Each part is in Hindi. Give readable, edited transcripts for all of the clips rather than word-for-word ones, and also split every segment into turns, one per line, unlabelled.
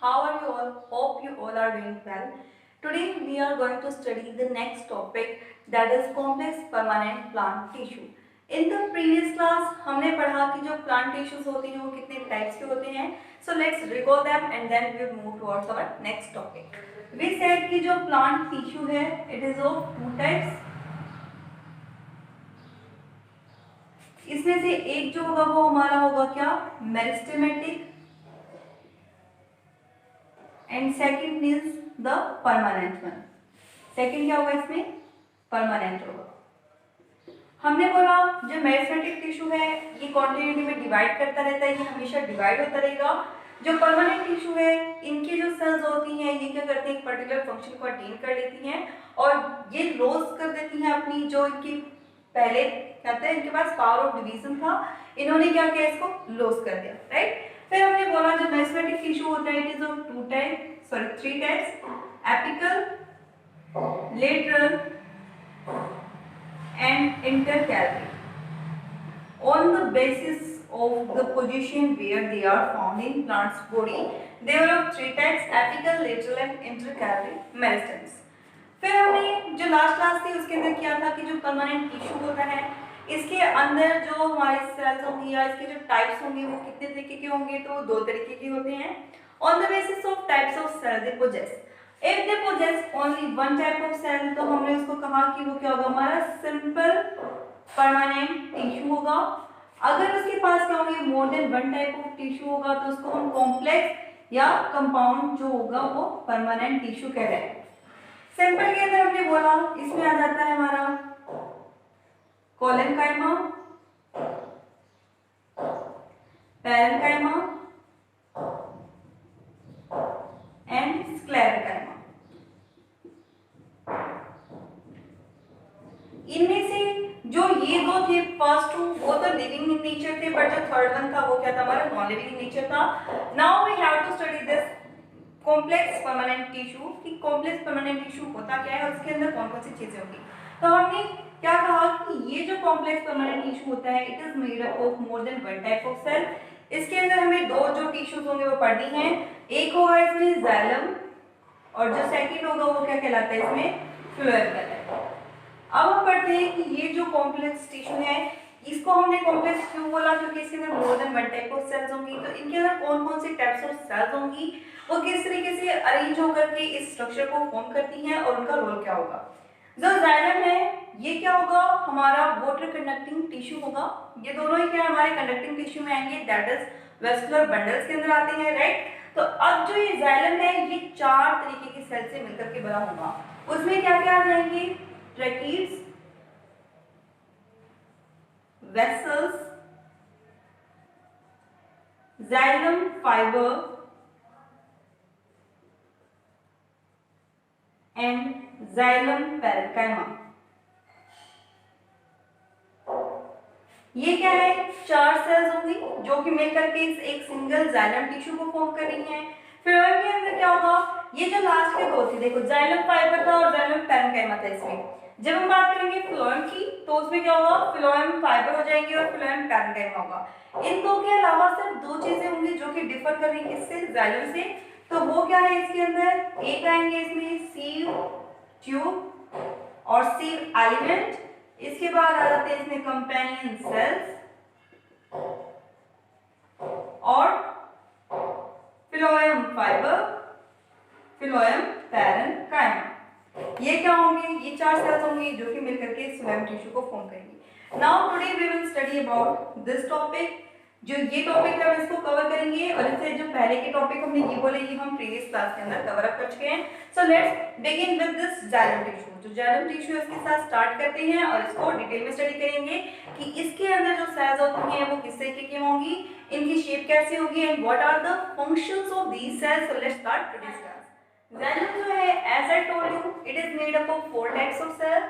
How are you all? Hope you all are doing well. Today we are going to study the next topic, that is complex permanent plant tissue. In the previous class हमने पढ़ा कि जो plant tissues होते हैं वो कितने types के होते हैं. So let's recall them and then we will move towards our next topic. We said कि जो plant tissue है it is of two types. इसमें से एक जो होगा वो हमारा होगा क्या, meristematic, and second is the permanent one. Second क्या होगा, इसमें परमानेंट होगा. हमने बोला जो मेरिस्टेमेटिक टिश्यू है ये कॉन्टिन्यूटी में डिवाइड करता रहता है, ये हमेशा डिवाइड होता रहेगा. जो परमानेंट टिश्यू है इनकी जो सेल्स होती हैं ये क्या करती हैं, एक पर्टिकुलर फंक्शन को अटेन कर लेती हैं और ये लॉस कर देती हैं अपनी जो इनकी पहले कहते हैं इनके पास पावर ऑफ डिवीजन था, इन्होंने क्या किया, इसको लॉस कर दिया. राइट. फिर हमने बोला जो मेरिस्टेमेटिक टिश्यू होता है it is of three types, apical, lateral and intercalary. On the basis of the position where they are found in plant's body, they are of three types: apical, lateral and intercalary meristems. फिर हमने जो लास्ट क्लास थी उसके अंदर किया था कि जो परमानेंट टिश्यू होता है इसके अंदर जो हमारे सेल्स होंगी या इसके जो टाइप्स होंगे वो कितने तरीके के होंगे, तो दो तरीके के होते हैं. On the basis of types of cell they possess. If they possess only one type of cell तो हमने उसको कहा कि वो क्या होगा, हमारा सिंपल परमानेंट टिश्यू होगा. अगर उसके पास क्या होंगे, मोर than one type of tissue होगा तो उसको हम कॉम्प्लेक्स या कंपाउंड जो होगा वो परमानेंट टिश्यू कह रहे हैं. सिंपल के अंदर हमने बोला इसमें आ जाता है हमारा कोलेनकाइमा, पैरेन्काइमा एंड स्क्लेरेंकाइमा. इनमें से जो ये दो थे फर्स्ट टू वो तो लिविंग इन नेचर थे, बट जो थर्ड वन था वो क्या था, हमारा नॉन लिविंग इन नेचर था. Now we have to study this complex permanent tissue कि कॉम्प्लेक्स परमानेंट टिश्यू होता क्या है और उसके अंदर कौन कौन सी चीजें होंगी. तो हमने क्या कहा कि ये जो कॉम्प्लेक्स परमानेंट टिश्यू होता है it is made up of more than one type of cell. इसके अंदर हमें दो जो टिश्यूज होंगे वो पढ़नी है. एक होगा इसमें जाइलम और जो सेकंड होगा वो क्या कहलाता है, इसमें फ्लोएम कहलाता है. अब हम पढ़ते हैं कि ये जो कॉम्प्लेक्स टिश्यू है इसको हमने कॉम्प्लेक्स क्यों बोला, क्योंकि इसके अंदर more than one type of cells होंगी. तो इनके अंदर कौन कौन से टाइप्स ऑफ सेल्स होंगी, वो किस तरीके से अरेंज होकर के इस स्ट्रक्चर को फॉर्म करती हैं और उनका रोल क्या होगा. जो जाइलम है ये क्या होगा, हमारा वाटर कंडक्टिंग टिश्यू होगा. ये दोनों ही क्या हमारे कंडक्टिंग टिश्यू में आएंगे, दैट इज वेस्कुलर बंडल्स के अंदर आते हैं. राइट. तो अब जो ये जाइलम है ये चार तरीके की सेल से मिलकर के बना होगा. उसमें क्या क्या आ जाएंगे, tracheids, vessels, xylem fibre and xylem parenchyma. ये क्या है, चार सेल्स होंगी जो कि मिलकर के इस एक सिंगल जाइलम टिश्यू को फॉर्म कर रही हैं. फिर के अंदर क्या होगा, ये जो लास्ट के दो थे देखो, जाइलम फाइबर था और जाइलम पैरेन्काइमा था. इसमें जब हम बात करेंगे फ्लोएम की तो उसमें क्या होगा, फ्लोएम फाइबर हो जाएंगे और फ्लोएम पैरेन्काइमा होगा. इन दो के अलावा सिर्फ दो चीजें होंगी जो कि डिफर कर रही है किससे, जाइलम से. तो वो क्या है, इसके अंदर एक आएंगे इसमें सीव ट्यूब और सीव एलिमेंट. इसके बाद आ जाते हैं इसमें कंपेनियन सेल्स और फिलोएम फाइबर, फिलोएम पैरेन्काइमा. ये क्या होंगे, ये चार सेल्स होंगी जो कि मिलकर के फ्लोएम टिश्यू को फॉर्म करेंगी. Now today we will study about this topic. जो ये टॉपिक है हम इसको कवर करेंगे और इससे जो पहले के टॉपिक हमने ये बोले ये हम प्रीवियस क्लास के अंदर कवर अप कर चुके हैं. So let's begin with this xylem tissue. जो जाइलम टिश्यू है इसके साथ स्टार्ट करते हैं और इसको डिटेल में स्टडी करेंगे कि इसके अंदर जो सेल्स होती हैं वो किस तरीके की होंगी, इनकी शेप कैसी होगी and what are the functions of these cells. So let's start today's class. Xylem जो है as I told you it is made up of four types of cell,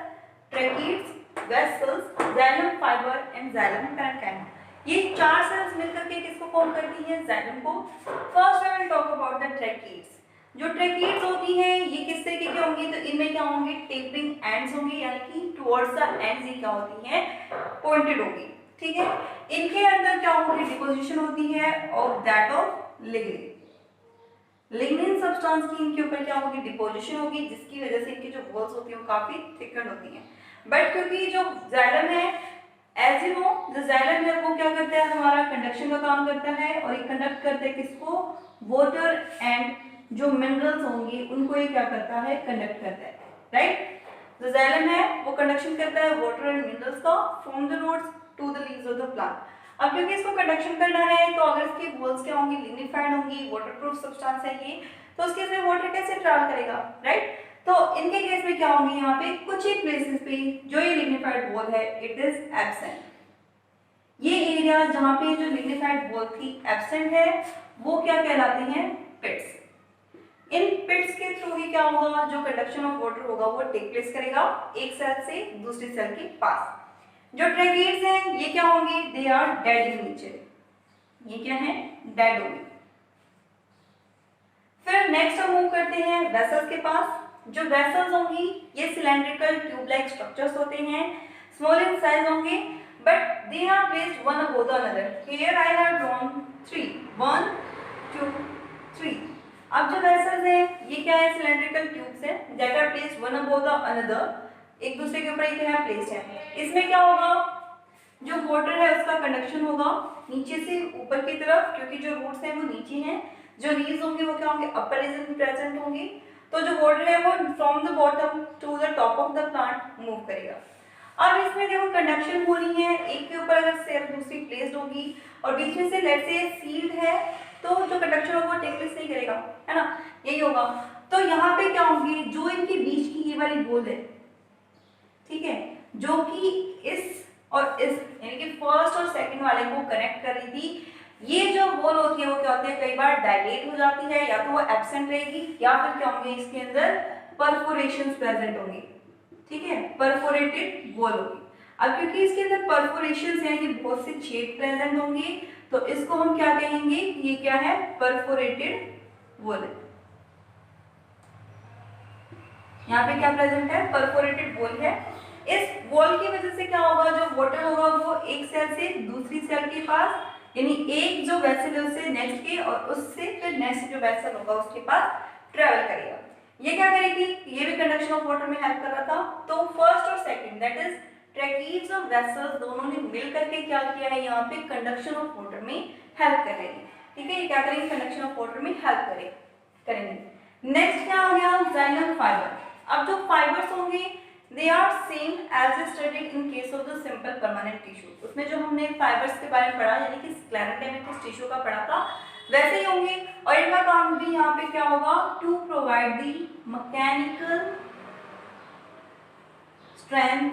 tracheids, vessels, xylem fibre and xylem parenchyma. ये चार सेल्स मिलकर के किसको फॉर्म करती हैं, जाइलम को. First I will talk about the tracheids. जो ट्रैकीड्स होती हैं ये किस तरीके की होंगी, तो इनमें क्या होंगे, टेपरिंग एंड्स होंगी, यानी कि टुवर्ड्स द एंड्स ये क्या होती हैं, पॉइंटेड होगी. ठीक है. इनके अंदर क्या होगी, डिपोजिशन होती है of that of lignin. Lignin substance की इनके ऊपर क्या होगी, डिपोजिशन होगी, जिसकी वजह से इनकी जो वॉल्स होती है वो काफी थिकन होती हैं। बट क्योंकि जो जाइलम है, एज यू नो, जो जाइलम है वो क्या करता है, हमारा कंडक्शन का काम करता है, और ये कंडक्ट करता है किसको, वाटर एंड जो मिनरल्स होंगे उनको ये क्या करता है, कंडक्ट करता है, राइट। जो जाइलम है वो कंडक्शन करता है वाटर एंड मिनरल्स का from the roots to the leaves of the plant. अब क्योंकि इसको कंडक्शन करना है, तो अगर इसकी वॉल्स क्या होंगी, लिग्निफाइड होंगी, वाटरप्रूफ सब्सटेंस है ये, तो उसके इसमें वाटर कैसे ट्रैवल करेगा, राइट। तो इनके केस में क्या होंगी, यहाँ पे कुछ ही प्लेसेस पे जो ये लिग्निफाइड वॉल है इट इज एब्सेंट। ये एरिया जहाँ पे जो लिग्निफाइड वॉल थी एब्सेंट है, वो क्या कहलाते हैं, पिट्स। इन पिट्स के थ्रू ही क्या होगा, जो कंडक्शन ऑफ वाटर होगा वो टेक प्लेस करेगा एक सेल से दूसरी सेल के पास। जो ट्रैकिड्स हैं ये क्या होंगे, they are dead in nature, ये क्या है, डेड होंगे। फिर नेक्स्ट हम मूव करते हैं वेसल्स के पास। जो वेसल्स होंगी ये सिलेंड्रिकल ट्यूब लाइक स्ट्रक्चर्स होते हैं, स्मॉल इन साइज होंगे, but they are placed one above the another. Here I have drawn 3, 1 2 3। अब जो वेसल्स हैं ये क्या है, सिलेंड्रिकल ट्यूब्स हैं that are placed one above the another, एक दूसरे के ऊपर क्या है, प्लेस्ड है। इसमें क्या होगा, जो वाटर है उसका कंडक्शन होगा नीचे से ऊपर की तरफ, क्योंकि जो रूट्स हैं वो नीचे हैं, जो लीव्स होंगे वो क्या होंगे, अपर रीजन में प्रेजेंट होंगे। तो जो वाटर है वो from the bottom to the top of the plant move करेगा। अब इसमें देखो कंडक्शन हो रही है, एक के ऊपर अगर सेल दूसरी प्लेस्ड होगी और बीच में से लेट से सील्ड है, तो जो कंडक्शन होगा वो टेक प्लेस नहीं करेगा, है ना, यही होगा। तो यहाँ पे क्या होंगी, जो इनके बीच की ये वाली वॉल है, ठीक है, जो कि इस और इस यानी कि फर्स्ट और सेकंड वाले को कनेक्ट कर रही थी, ये जो वॉल होती है वो क्या होती है, कई बार डायलेट हो जाती है, या तो वो एब्सेंट रहेगी, या फिर क्या होंगे, इसके अंदर परफोरेशंस प्रेजेंट होंगी, ठीक है, परफोरेटेड वॉल होगी। अब क्योंकि इसके अंदर परफोरेशंस यानी कि बहुत से छेद प्रेजेंट होंगे, तो इसको हम क्या कहेंगे, ये क्या है, परफोरेटेड वॉल है। यहाँ पे क्या प्रेजेंट है, परफोरेटेड वॉल है। इस वॉल की वजह से क्या होगा, जो वाटर होगा वो एक सेल से दूसरी सेल के पास, यानी एक जो वेसल है उससे नेक्स्ट के, और उससे फिर नेक्स्ट जो वेसल होगा उसके पास ट्रेवल करेगा। ये क्या करेगी, ये भी कंडक्शन ऑफ वाटर में हेल्प कर रहा था। तो फर्स्ट और सेकंड दैट इज ट्रैकिड्स और वेसल्स दोनों ने मिल करके क्या किया है, यहाँ पे कंडक्शन ऑफ वाटर में हेल्प कर रही है, ठीक है। ये क्या करेंगे, कंडक्शन ऑफ वाटर में हेल्प करेंगे। नेक्स्ट क्या हो गया, जाइलम फाइबर। अब जो फाइबर्स होंगे they are same as studied in case of the simple permanent tissue। उसमें जो हमने फाइबर्स के बारे में पढ़ा, यानी कि स्क्लेरोडेमेटस टिश्यू का पढ़ा था, वैसे ही होंगे। और इनका काम भी यहाँ पे क्या होगा, to provide the mechanical strength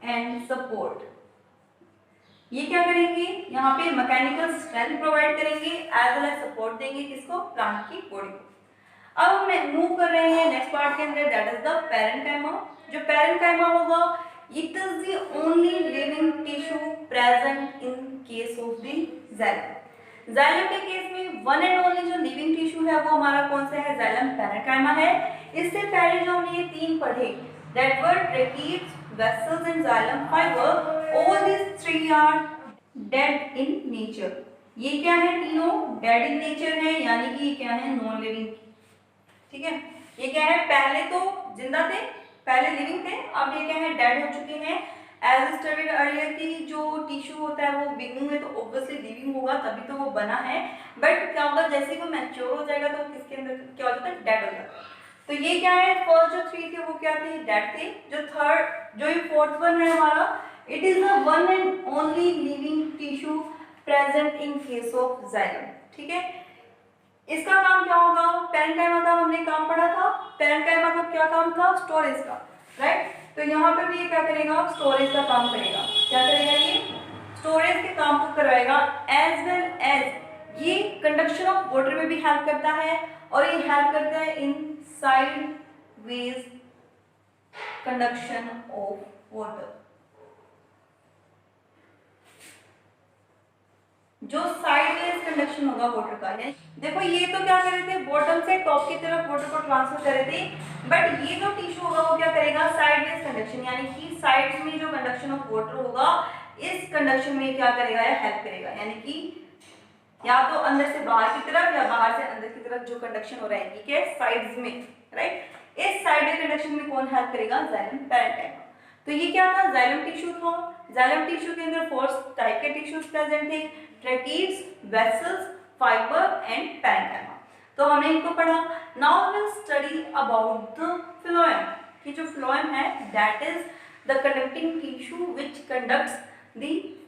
and support. ये क्या करेंगे, यहाँ पे मैकेनिकल स्ट्रेंथ प्रोवाइड करेंगे एज वेल एज सपोर्ट देंगे किसको, प्लांट की बॉडी को। अब हम मूव कर रहे हैं नेक्स्ट पार्ट के अंदर, दैट इज द पैरेन्काइमा। जो पैरेन्काइमा होगा, it is the only living tissue present in case of the xylem. Xylem के केस में वन एंड ओनली जो लिविंग टिश्यू है वो हमारा कौन सा है, जाइलम पैरेन्काइमा है। इससे पहले जो हमने ये तीन पढ़े, that were tracheids, vessels and xylem fibre, all this three are dead in nature. ये क्या है, तीनों डेड इन नेचर है, यानी कि ये क्या है, नॉन लिविंग, ठीक है। ये क्या है, पहले तो जिंदा थे, पहले लिविंग थे, अब ये क्या है, डेड हो चुके हैं। एज स्टडीड अर्लियर की जो टिश्यू होता है वो बिगिनिंग में तो ऑब्वियसली लिविंग होगा, तभी तो वो बना है, बट क्या होगा, जैसे ही वो मैच्योर हो जाएगा तो किसके अंदर क्या हो जाता है, डेड हो जाता है। तो ये क्या है, फर्स्ट जो थ्री थे वो क्या थे, डेड थे। जो थर्ड, जो ये फोर्थ वन है हमारा, it is the one and only living tissue present in case of xylem, ठीक है। इसका काम क्या होगा, पैरेन्काइमा का हमने काम पढ़ा था, पैरेन्काइमा का क्या काम था, स्टोरेज का, राइट। तो यहाँ पे भी ये क्या करेगा, स्टोरेज का काम करेगा। क्या करेगा, ये स्टोरेज के काम को करवाएगा, एज वेल एज ये कंडक्शन ऑफ वाटर में भी हेल्प करता है, और ये हेल्प करता है इन साइडवेज कंडक्शन ऑफ वाटर। जो साइडवेज कंडक्शन होगा वाटर का है, देखो ये तो क्या कर रहे थे, बॉटम से टॉप की तरफ वाटर को ट्रांसफर कर रहे थे, बट ये जो टिश्यू होगा वो क्या करेगा, साइडवेज कंडक्शन, यानी कि साइड्स में जो कंडक्शन ऑफ वाटर होगा, इस कंडक्शन में क्या करेगा या हेल्प करेगा, यानी कि या तो अंदर से बाहर की तरफ या बाहर से अंदर की तरफ जो कंडक्शन हो रहा है, ठीक है, साइड्स में, राइट। इस साइड कंडक्शन में कौन हेल्प करेगा? Xylem parenchyma. तो ये क्या था? जाइलम टिश्यू था। जाइलम टिश्यू के अंदर 4 टाइप के टिश्यूज प्रेजेंट थे, tracheids, vessels, fibre and parenchyma. तो हमने इनको पढ़ा। Now will study about the phloem, कि जो फ्लोएम है that is the conducting tissue which conducts the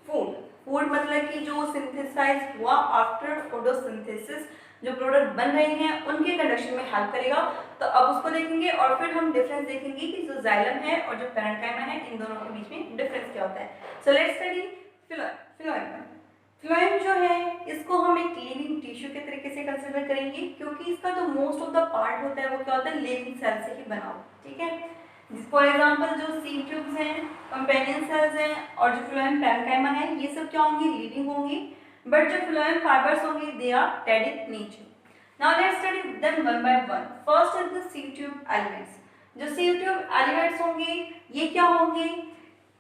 food. Food मतलब कि जो सिंथेसाइज हुआ आफ्टर फोटोसिंथेसिस, जो प्रोडक्ट बन रहे हैं उनके कंडक्शन में हेल्प करेगा। तो अब उसको देखेंगे और फिर हम डिफरेंस देखेंगे कि जो जाइलम है और जो पैरेन्काइमा है इन दोनों के बीच में डिफरेंस क्या होता है। So let's study phloem. Phloem जो है इसको हम एक लिविंग टिश्यू के तरीके से कंसीडर करेंगे, क्योंकि इसका जो मोस्ट ऑफ द पार्ट होता है वो क्या होता है? लिविंग सेल से ही बना हुआ, ठीक है। फॉर एग्जाम्पल जो सीड ट्यूब्स हैं, कंपेनियन सेल्स हैं और जो फ्लोएम पैरेन्काइमा है, ये सब क्या होंगे? लिविंग होंगे। बट जो फ्लोएम फाइबर्स होंगे they are dead in nature. Now let's study them one by one. First is the sieve tube elements. जो सीड ट्यूब एलिमेंट्स होंगे ये क्या होंगे?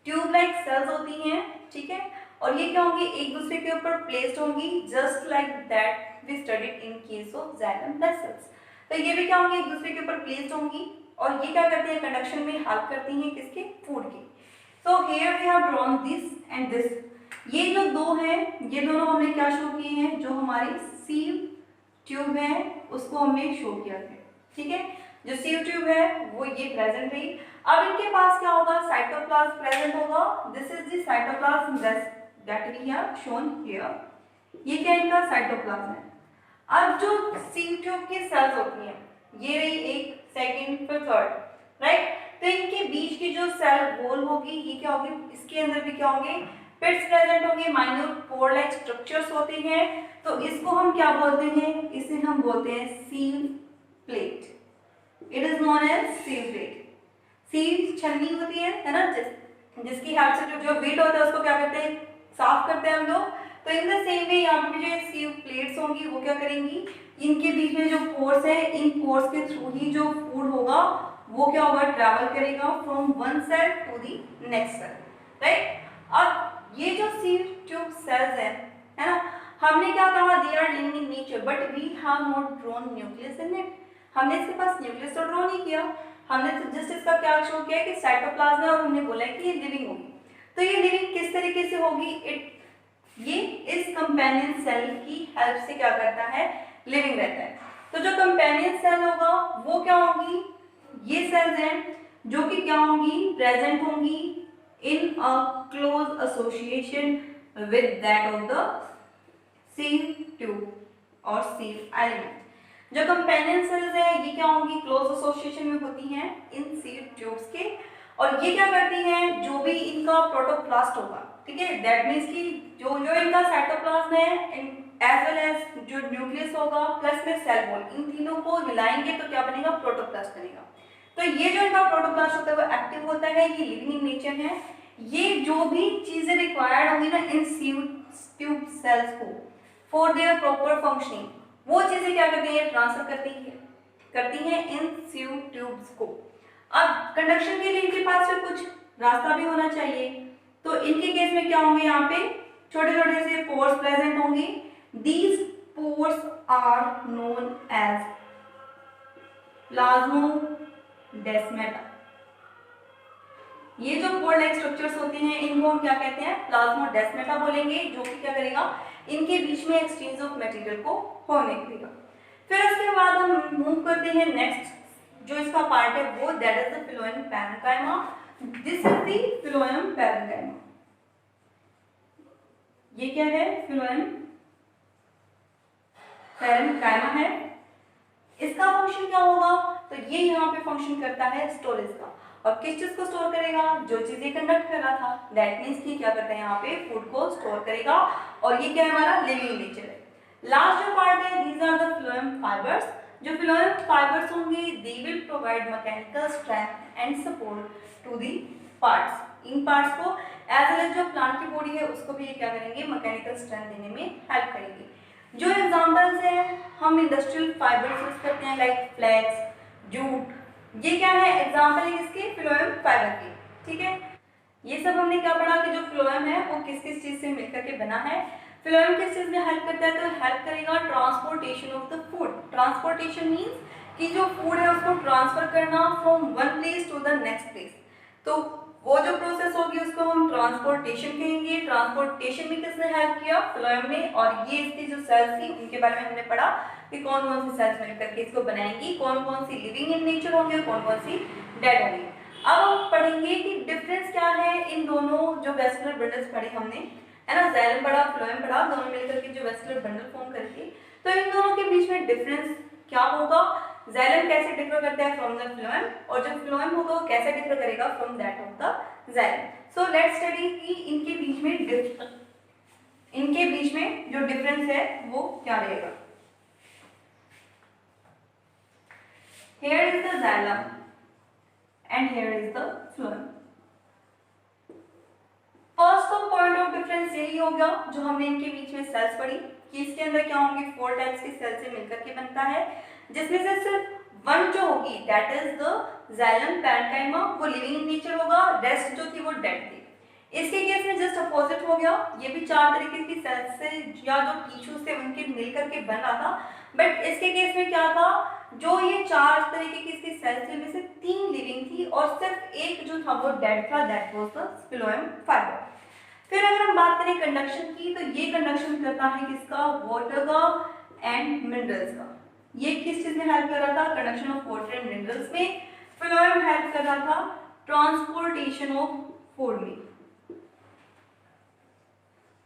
ट्यूब लाइक सेल्स होती हैं, ठीक है, और ये क्या होंगी? एक दूसरे के ऊपर प्लेस्ड होंगी, just like that we studied in case of xylem vessels. तो ये भी क्या होंगी? एक दूसरे के ऊपर प्लेस्ड होंगी और ये क्या करती है? कंडक्शन में हेल्प करती हैं किसके? फूड की। So here we have drawn this and this. ये जो दो हैं ये दोनों हमने क्या शो किए हैं? जो हमारी सीड ट्यूब है उसको हमने शो किया है, ठीक है। जो सीड ट्यूब है वो ये प्रेजेंट रही। अब इनके पास क्या होगा? साइटोप्लाज्म प्रेजेंट होगा। This is the cytoplasm that we have shown here. ये क्या इनका? साइटोप्लाज्म है। अब जो सीड ट्यूब की सेल्स होती हैं ये रही एक, सेकंड, फिर थर्ड, राइट। तो इनके बीच की जो सेल वॉल होगी ये क्या होगी? इसके अंदर भी क्या होंगे? पिट्स प्रेजेंट होंगे, माइन्यूट पोर लाइक स्ट्रक्चर्स होते हैं। तो इसको हम क्या बोलते हैं? इसे हम बोलते हैं sieve plate. It is known as sieve plate. Sieve छन्नी होती है ना, जिसकी हेल्प से जो वेट होता है उसको क्या करते हैं? साफ करते हैं हम लोग। तो इन द सेम वे यहाँ पे जो सील प्लेट्स होंगी वो क्या करेंगी? इनके बीच में जो पोर्स है इन पोर्स के थ्रू ही जो फूड होगा वो क्या होगा? ट्रैवल करेगा from one cell to the next cell, right. अब ये जो सीड ट्यूब सेल्स है ना, हमने क्या कहा? They are living in nature but we have not drawn nucleus in it. हमने इसके पास न्यूक्लियस तो ड्रॉ नहीं किया, हमने तो जस्ट इसका क्या शो किया कि साइटोप्लाज्म है और हमने बोला है कि ये लिविंग होगी। तो ये लिविंग किस तरीके से होगी? ये इस कंपेनियन सेल की हेल्प से क्या करता है? लिविंग रहता है। तो जो कंपेनियन सेल होगा वो क्या होंगी? ये सेल्स हैं जो कि क्या होंगी? प्रेजेंट होंगी in a close association with that of the sieve tube और सील एलिमेंट। जो कंपेनियन सेल्स है ये क्या होंगी? क्लोज एसोसिएशन में होती हैं इन सील ट्यूब्स के, और ये क्या करती हैं? जो भी इनका प्रोटोप्लास्ट होगा, ठीक है, दैट मीन्स कि जो इनका साइटोप्लाज्म है एज वेल एज जो न्यूक्लियस होगा प्लस में सेल वॉल, इन तीनों को मिलाएंगे तो क्या बनेगा? प्रोटोप्लास्ट बनेगा। तो ये जो इनका प्रोटोप्लास्ट होता है वो एक्टिव होता है, ये लिविंग इन नेचर है। ये जो भी चीजें रिक्वायर्ड होंगी ना इन सील ट्यूब सेल्स को फॉर देयर प्रॉपर फंक्शनिंग, वो चीजें क्या करती है? ट्रांसफर करती हैं इन सील ट्यूब्स को। अब कंडक्शन के लिए इनके पास में कुछ रास्ता भी होना चाहिए, तो इनके केस में क्या होंगे? यहाँ पे छोटे छोटे से पोर्स प्रेजेंट होंगे। These pores are known as plasmodesmata. ये जो पोर लाइक स्ट्रक्चर्स होते हैं इनको हम क्या कहते हैं? प्लाज्मोडेस्माटा बोलेंगे, जो कि क्या करेगा? इनके बीच में एक्सचेंज ऑफ मटेरियल को होने देगा। फिर उसके बाद हम मूव करते हैं नेक्स्ट जो इसका पार्ट है वो, that is the phloem parenchyma. This is the phloem parenchyma. ये क्या है? फ्लोएम पैरेन्काइमा है। इसका फंक्शन क्या होगा? तो ये यहाँ पे फंक्शन करता है स्टोरेज का, और किस चीज को स्टोर करेगा? जो चीजें कंडक्ट कर रहा था, दैट मीन्स कि क्या करता है? यहाँ पे फूड को स्टोर करेगा, और ये क्या है? हमारा लिविंग नेचर है। लास्ट जो पार्ट है, these are the phloem fibres. जो फ्लोएम फाइबर्स होंगे they will provide mechanical strength and support to the parts. इन पार्ट्स को एज वेल एज जो प्लांट की बॉडी है उसको भी ये क्या करेंगे? मैकेनिकल स्ट्रेंथ देने में हेल्प करेंगे। जो एग्जांपल्स हैं हम इंडस्ट्रियल फाइबर्स यूज करते हैं लाइक फ्लैक्स, जूट, ये क्या है? एग्जांपल है किसके? फ्लोएम फाइबर के, ठीक है। ये सब हमने क्या पढ़ा कि जो फ्लोएम है वो किस किस चीज से मिलकर के बना है? फ्लोएम किस चीज में हेल्प करता है, तो हेल्प करेगा transportation of the food. Transportation means कि जो फूड है उसको ट्रांसफर करना from one place to the next place. तो वो जो प्रोसेस होगी उसको हम ट्रांसपोर्टेशन कहेंगे। ट्रांसपोर्टेशन में किसने हेल्प किया, फ्लोएम ने। और ये इसकी जो सेल्स थी उनके बारे में हमने पढ़ा कि कौन कौन सी सेल्स मिलकर के इसको बनाएंगी, कौन कौन सी लिविंग इन नेचर होंगे और कौन कौन सी डेड होंगी। अब हम पढ़ेंगे कि डिफरेंस क्या है इन दोनों जो वेस्कुलर बंडल्स पढ़े हमने, है ना, जाइलम पढ़ा, फ्लोएम पढ़ा, दोनों मिलकर के जो वेस्कुलर बंडल फॉर्म करके, तो इन दोनों के बीच में डिफरेंस क्या होगा, जाइलम कैसे डिफर करता है फ्रॉम द फ्लोएम, और जो फ्लोएम होगा वो कैसे डिफर करेगा from that of the xylem. So let's study कि इनके बीच में जो डिफरेंस है वो क्या रहेगा। Here is the xylem and here is the phloem. First point of difference यही होगा जो हमने इनके बीच में सेल्स पढ़ी कि इसके अंदर क्या होंगे, 4 टाइप्स की सेल से मिलकर के बनता है, जिसमें से सिर्फ वन जो होगी that is the xylem parenchyma, वो लिविंग इन नेचर होगा, रेस्ट जो थी वो डेड थी। इसके केस में जस्ट अपोजिट हो गया, ये भी 4 तरीके की सेल्स से या जो टिश्यू से उनके मिलकर के बन रहा था, बट इसके केस में क्या था, जो ये 4 तरीके की इसकी सेल्स थी उनमें से 3 लिविंग थी और सिर्फ एक जो था वो डेड था, that was the phloem fibre. फिर अगर हम बात करें कंडक्शन की, तो ये कंडक्शन करता है किसका, वाटर का एंड मिनरल्स का। ये किस चीज में हेल्प कर रहा था, conduction of water and minerals में। फ्लोएम हेल्प कर रहा था ट्रांसपोर्टेशन ऑफ फूड में,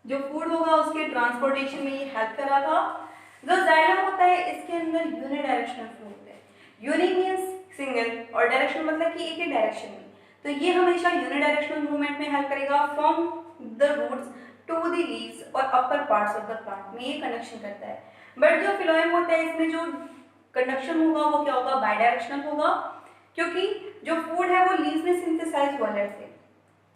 जो फूड होगा उसके ट्रांसपोर्टेशन में ये हेल्प कर रहा था। जो जाइलम होता है इसके अंदर यूनिडायरेक्शनल फ्लो होता है, यूनि मींस सिंगल और डायरेक्शन मतलब कि एक ही डायरेक्शन में, तो ये हमेशा यूनिडायरेक्शनल मूवमेंट में हेल्प करेगा from the roots to the leaves और upper parts of the plant में, ये कंडक्शन करता है। बट जो फ्लोएम होता है इसमें जो कंडक्शन होगा वो क्या होगा, बाई डायरेक्शनल होगा, क्योंकि जो फूड है वो लीव्स में सिंथेसाइज हुआ लेट से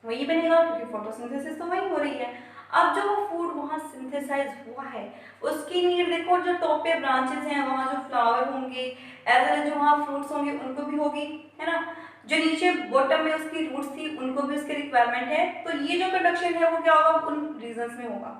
वही बनेगा, क्योंकि फोटोसिंथेसिस तो वही हो रही है। अब जो फूड वहाँ सिंथेसाइज हुआ है उसकी नीड देखो, जो टॉप पे ब्रांचेस हैं वहाँ जो फ्लावर होंगे एज वेल जो वहाँ फ्रूट्स होंगे उनको भी होगी, है ना, जो नीचे बॉटम में उसकी रूट्स थी उनको भी उसकी रिक्वायरमेंट है। तो ये जो कंडक्शन है वो क्या होगा, उन रीजन्स में होगा।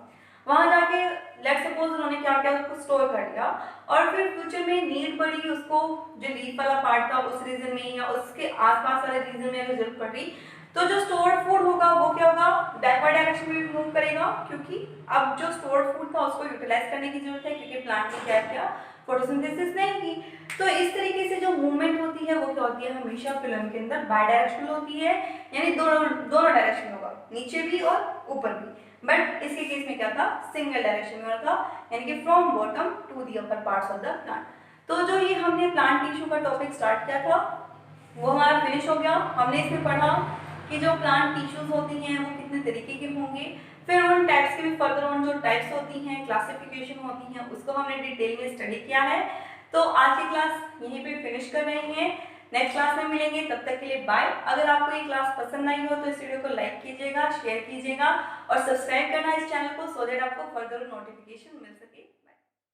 वहाँ जाके लेट्स सपोज उन्होंने क्या किया, उसको स्टोर कर लिया और फिर फ्यूचर में नीड पड़ी उसको, जो लीफ वाला पार्ट था उस रीजन में या उसके आसपास वाले रीजन में अगर जरूरत पड़ रही, तो जो स्टोर्ड फूड होगा वो क्या होगा, बैकवर्ड डायरेक्शन में मूव करेगा, क्योंकि अब जो स्टोर्ड फूड था उसको यूटिलाइज करने की जरूरत है, क्योंकि प्लांट ने क्या किया, फोटोसिंथेसिस नहीं की। तो इस तरीके से जो मूवमेंट होती है वो क्या होती है, हमेशा फिल्म के अंदर बाई डायरेक्शनल होती है, यानी दोनों डायरेक्शन होगा, नीचे भी और ऊपर भी। बट इसके केस में क्या था, सिंगल डायरेक्शन में हो रहा था, यानी कि from bottom to the upper parts of the plant. तो जो ये हमने प्लांट टिश्यू का टॉपिक स्टार्ट किया था वो हमारा फिनिश हो गया। हमने इसमें पढ़ा कि जो प्लांट टिश्यूज होती हैं वो कितने तरीके के होंगे, फिर उन टाइप्स के भी फर्दर ऑन जो टाइप्स होती हैं, क्लासिफिकेशन होती हैं, उसको हमने डिटेल में स्टडी किया है। तो आज की क्लास यहीं पे फिनिश कर रहे हैं, नेक्स्ट क्लास में मिलेंगे, तब तक के लिए बाय। अगर आपको ये क्लास पसंद आई हो तो इस वीडियो को लाइक कीजिएगा, शेयर कीजिएगा और सब्सक्राइब करना इस चैनल को, सो दैट आपको फर्दर नोटिफिकेशन मिल सके।